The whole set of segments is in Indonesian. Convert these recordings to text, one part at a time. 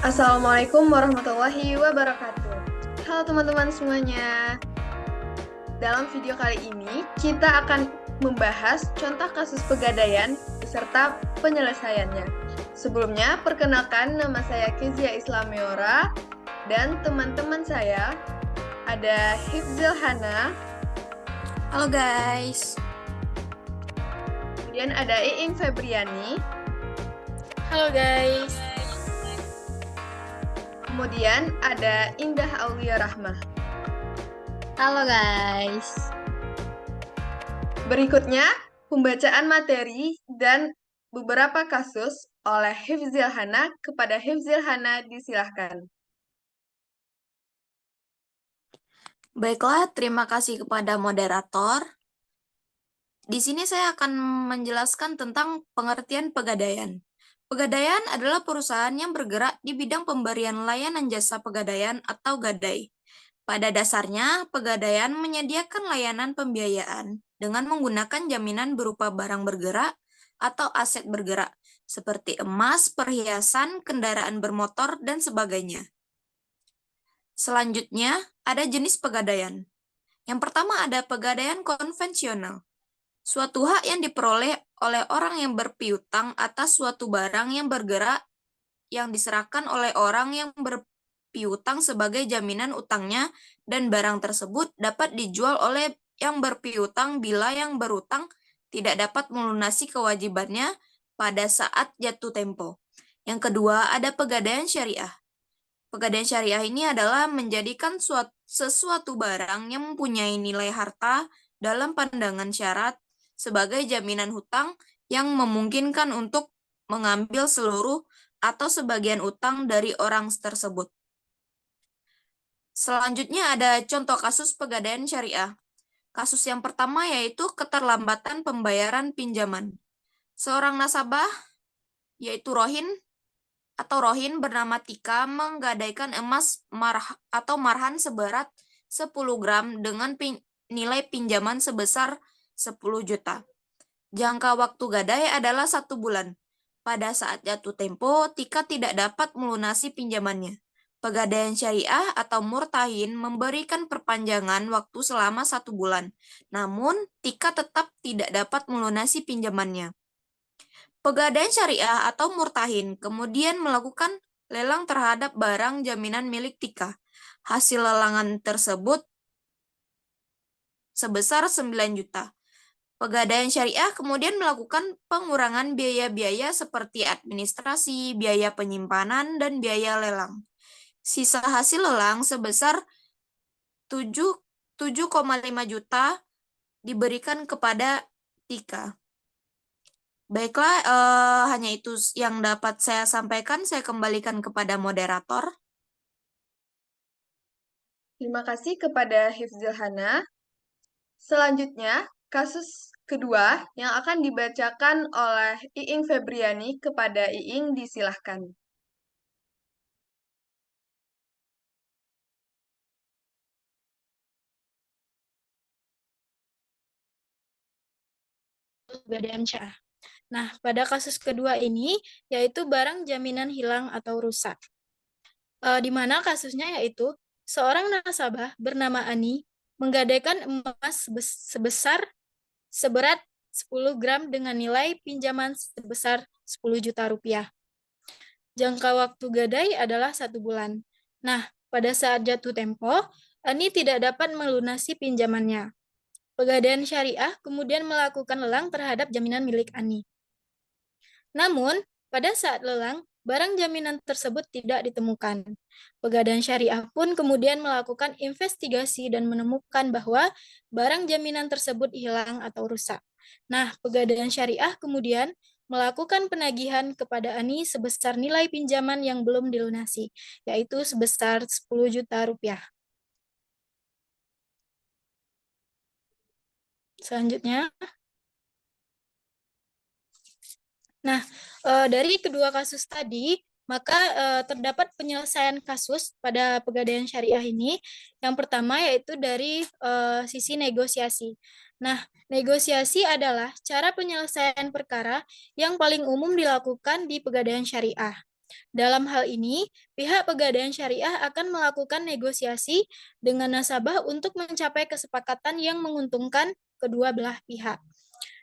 Assalamualaikum warahmatullahi wabarakatuh. Halo teman-teman semuanya. Dalam video kali ini, kita akan membahas contoh kasus pegadaian beserta penyelesaiannya. Sebelumnya, perkenalkan nama saya Kezia Islameora dan teman-teman saya ada Hifzil Hana, Halo guys. kemudian ada Iing Febriani, Halo guys. kemudian ada Indah Aulia Rahmah. Halo guys. Berikutnya, pembacaan materi dan beberapa kasus oleh Hifzil Hana kepada Hifzil Hana disilahkan. Baiklah, terima kasih kepada moderator. Di sini saya akan menjelaskan tentang pengertian pegadaian. Pegadaian adalah perusahaan yang bergerak di bidang pemberian layanan jasa pegadaian atau gadai. Pada dasarnya, pegadaian menyediakan layanan pembiayaan dengan menggunakan jaminan berupa barang bergerak atau aset bergerak, seperti emas, perhiasan, kendaraan bermotor, dan sebagainya. Selanjutnya, ada jenis pegadaian. Yang pertama ada pegadaian konvensional. Suatu hak yang diperoleh oleh orang yang berpiutang atas suatu barang yang bergerak yang diserahkan oleh orang yang berpiutang sebagai jaminan utangnya, dan barang tersebut dapat dijual oleh yang berpiutang bila yang berutang tidak dapat melunasi kewajibannya pada saat jatuh tempo. Yang kedua, ada pegadaian syariah. Pegadaian syariah ini adalah menjadikan sesuatu barang yang mempunyai nilai harta dalam pandangan syarat sebagai jaminan hutang yang memungkinkan untuk mengambil seluruh atau sebagian utang dari orang tersebut. Selanjutnya ada contoh kasus pegadaian syariah. Kasus yang pertama yaitu keterlambatan pembayaran pinjaman. Seorang nasabah, yaitu Rohin bernama Tika menggadaikan emas marhan seberat 10 gram dengan nilai pinjaman sebesar 10 juta. Jangka waktu gadai adalah 1 bulan. Pada saat jatuh tempo, Tika tidak dapat melunasi pinjamannya. Pegadaian syariah atau murtahin memberikan perpanjangan waktu selama 1 bulan. Namun, Tika tetap tidak dapat melunasi pinjamannya. Pegadaian syariah atau murtahin kemudian melakukan lelang terhadap barang jaminan milik Tika. Hasil lelangan tersebut sebesar 9 juta. Pegadaian syariah kemudian melakukan pengurangan biaya-biaya seperti administrasi, biaya penyimpanan, dan biaya lelang. Sisa hasil lelang sebesar 7,5 juta diberikan kepada Tika. Baiklah, hanya itu yang dapat saya sampaikan. Saya kembalikan kepada moderator. Terima kasih kepada Hifzil Hana. Selanjutnya, kasus kedua yang akan dibacakan oleh Iing Febriani kepada Iing disilahkan. Pegadaian syariah. Nah, pada kasus kedua ini, yaitu barang jaminan hilang atau rusak. Di mana kasusnya yaitu seorang nasabah bernama Ani menggadaikan emas seberat 10 gram dengan nilai pinjaman sebesar 10 juta rupiah. Jangka waktu gadai adalah 1 bulan. Nah, pada saat jatuh tempo, Ani tidak dapat melunasi pinjamannya. Pegadaian syariah kemudian melakukan lelang terhadap jaminan milik Ani. Namun, pada saat lelang, barang jaminan tersebut tidak ditemukan. Pegadaian syariah pun kemudian melakukan investigasi dan menemukan bahwa barang jaminan tersebut hilang atau rusak. Nah, Pegadaian syariah kemudian melakukan penagihan kepada Ani sebesar nilai pinjaman yang belum dilunasi, yaitu sebesar 10 juta rupiah. Selanjutnya, nah, dari kedua kasus tadi, maka terdapat penyelesaian kasus pada pegadaian syariah ini. Yang pertama yaitu dari sisi negosiasi. Nah, negosiasi adalah cara penyelesaian perkara yang paling umum dilakukan di pegadaian syariah. Dalam hal ini, pihak Pegadaian Syariah akan melakukan negosiasi dengan nasabah untuk mencapai kesepakatan yang menguntungkan kedua belah pihak.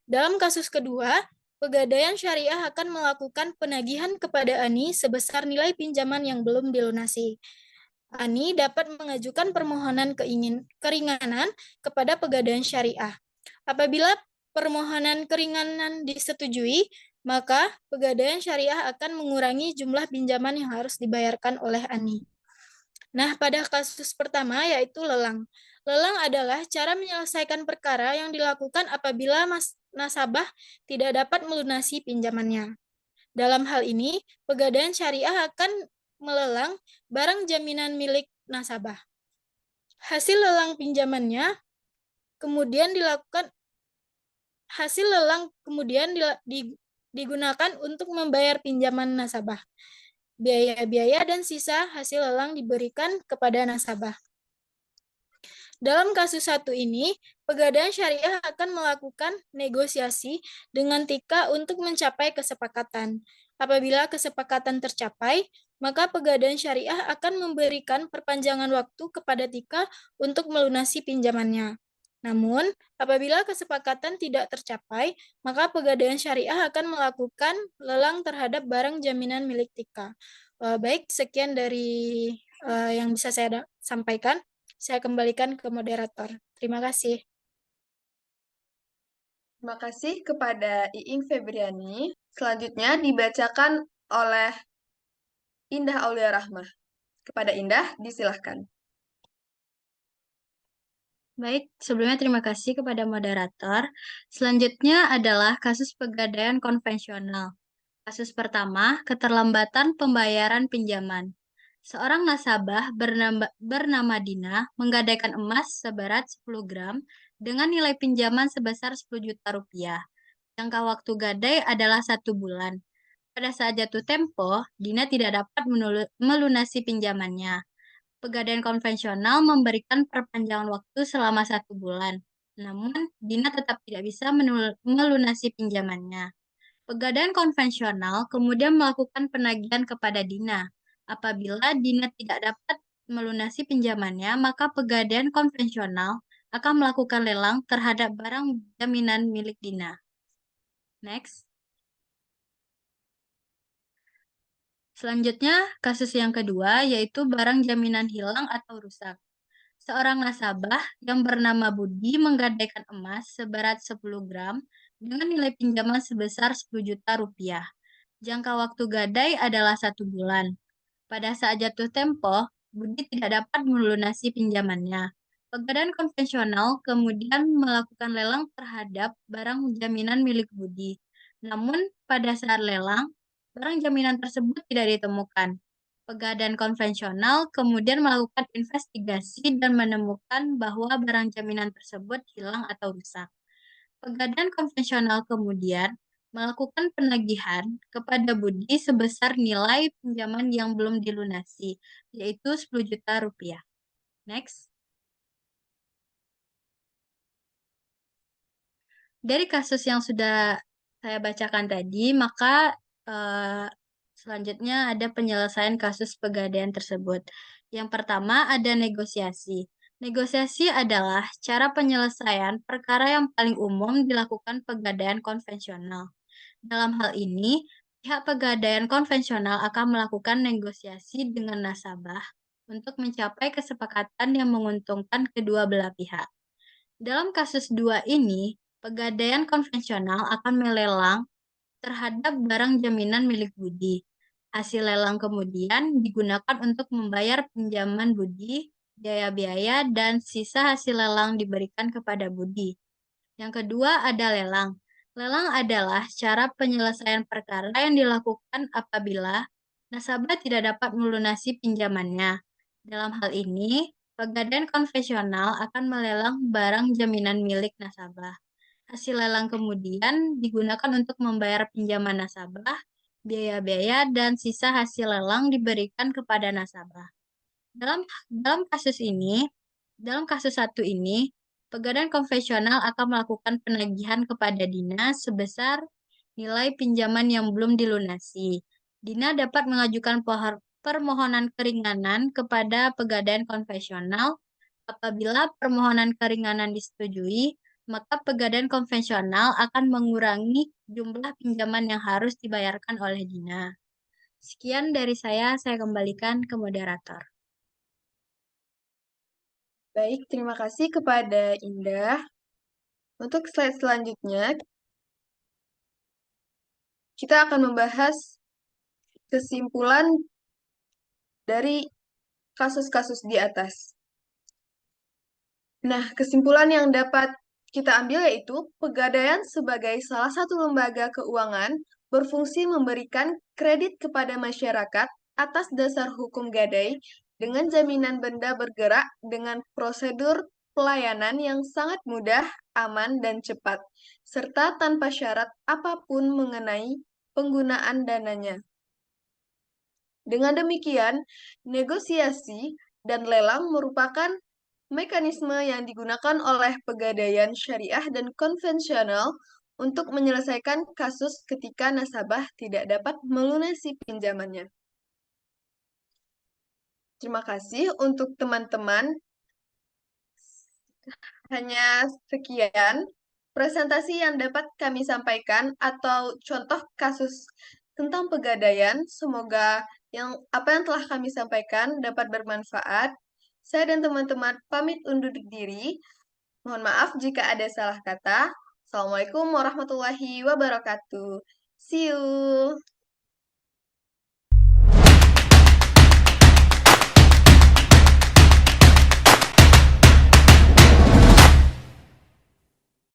Dalam kasus kedua, Pegadaian Syariah akan melakukan penagihan kepada Ani sebesar nilai pinjaman yang belum dilunasi. Ani dapat mengajukan permohonan keringanan kepada Pegadaian Syariah. Apabila permohonan keringanan disetujui, maka Pegadaian Syariah akan mengurangi jumlah pinjaman yang harus dibayarkan oleh Ani. Nah, pada kasus pertama yaitu lelang. Lelang adalah cara menyelesaikan perkara yang dilakukan apabila nasabah tidak dapat melunasi pinjamannya. Dalam hal ini, Pegadaian Syariah akan melelang barang jaminan milik nasabah. Hasil lelang pinjamannya kemudian digunakan untuk membayar pinjaman nasabah. Biaya-biaya dan sisa hasil lelang diberikan kepada nasabah. Dalam kasus satu ini, Pegadaian Syariah akan melakukan negosiasi dengan Tika untuk mencapai kesepakatan. Apabila kesepakatan tercapai, maka Pegadaian Syariah akan memberikan perpanjangan waktu kepada Tika untuk melunasi pinjamannya. Namun, apabila kesepakatan tidak tercapai, maka Pegadaian Syariah akan melakukan lelang terhadap barang jaminan milik Tika. Baik, sekian dari yang bisa saya sampaikan. Saya kembalikan ke moderator. Terima kasih. Terima kasih kepada Iing Febriani. Selanjutnya dibacakan oleh Indah Aulia Rahmah. Kepada Indah, disilahkan. Baik, sebelumnya terima kasih kepada moderator. Selanjutnya adalah kasus pegadaian konvensional. Kasus pertama, keterlambatan pembayaran pinjaman. Seorang nasabah bernama Dina menggadaikan emas seberat 10 gram dengan nilai pinjaman sebesar 10 juta rupiah. Jangka waktu gadai adalah 1 bulan. Pada saat jatuh tempo, Dina tidak dapat melunasi pinjamannya. Pegadaian konvensional memberikan perpanjangan waktu selama 1 bulan. Namun, Dina tetap tidak bisa melunasi pinjamannya. Pegadaian konvensional kemudian melakukan penagihan kepada Dina. Apabila Dina tidak dapat melunasi pinjamannya, maka pegadaian konvensional akan melakukan lelang terhadap barang jaminan milik Dina. Next. Selanjutnya, kasus yang kedua yaitu barang jaminan hilang atau rusak. Seorang nasabah yang bernama Budi menggadaikan emas seberat 10 gram dengan nilai pinjaman sebesar 10 juta rupiah. Jangka waktu gadai adalah 1 bulan. Pada saat jatuh tempo, Budi tidak dapat melunasi pinjamannya. Pegadaian konvensional kemudian melakukan lelang terhadap barang jaminan milik Budi. Namun, pada saat lelang, barang jaminan tersebut tidak ditemukan. Pegadaian konvensional kemudian melakukan investigasi dan menemukan bahwa barang jaminan tersebut hilang atau rusak. Pegadaian konvensional kemudian melakukan penagihan kepada Budi sebesar nilai pinjaman yang belum dilunasi, yaitu 10 juta rupiah. Next. Dari kasus yang sudah saya bacakan tadi, maka selanjutnya ada penyelesaian kasus pegadaian tersebut. Yang pertama ada negosiasi. Negosiasi adalah cara penyelesaian perkara yang paling umum dilakukan pegadaian konvensional. Dalam hal ini, pihak pegadaian konvensional akan melakukan negosiasi dengan nasabah untuk mencapai kesepakatan yang menguntungkan kedua belah pihak. Dalam kasus 2 ini, pegadaian konvensional akan melelang terhadap barang jaminan milik Budi. Hasil lelang kemudian digunakan untuk membayar pinjaman Budi, biaya-biaya, dan sisa hasil lelang diberikan kepada Budi. Yang kedua ada lelang. Lelang adalah cara penyelesaian perkara yang dilakukan apabila nasabah tidak dapat melunasi pinjamannya. Dalam hal ini, pegadaian konvensional akan melelang barang jaminan milik nasabah. Hasil lelang kemudian digunakan untuk membayar pinjaman nasabah, biaya-biaya, dan sisa hasil lelang diberikan kepada nasabah. Dalam kasus satu ini, pegadaian konvensional akan melakukan penagihan kepada Dina sebesar nilai pinjaman yang belum dilunasi. Dina dapat mengajukan permohonan keringanan kepada Pegadaian Konvensional. Apabila permohonan keringanan disetujui, maka Pegadaian Konvensional akan mengurangi jumlah pinjaman yang harus dibayarkan oleh Dina. Sekian dari saya kembalikan ke moderator. Baik, terima kasih kepada Indah. Untuk slide selanjutnya, kita akan membahas kesimpulan dari kasus-kasus di atas. Nah, kesimpulan yang dapat kita ambil yaitu Pegadaian sebagai salah satu lembaga keuangan berfungsi memberikan kredit kepada masyarakat atas dasar hukum gadai dengan jaminan benda bergerak dengan prosedur pelayanan yang sangat mudah, aman, dan cepat, serta tanpa syarat apapun mengenai penggunaan dananya. Dengan demikian, negosiasi dan lelang merupakan mekanisme yang digunakan oleh Pegadaian Syariah dan konvensional untuk menyelesaikan kasus ketika nasabah tidak dapat melunasi pinjamannya. Terima kasih untuk teman-teman. Hanya sekian presentasi yang dapat kami sampaikan atau contoh kasus tentang Pegadaian. Semoga apa yang telah kami sampaikan dapat bermanfaat. Saya dan teman-teman pamit undur diri. Mohon maaf jika ada salah kata. Assalamualaikum warahmatullahi wabarakatuh. See you.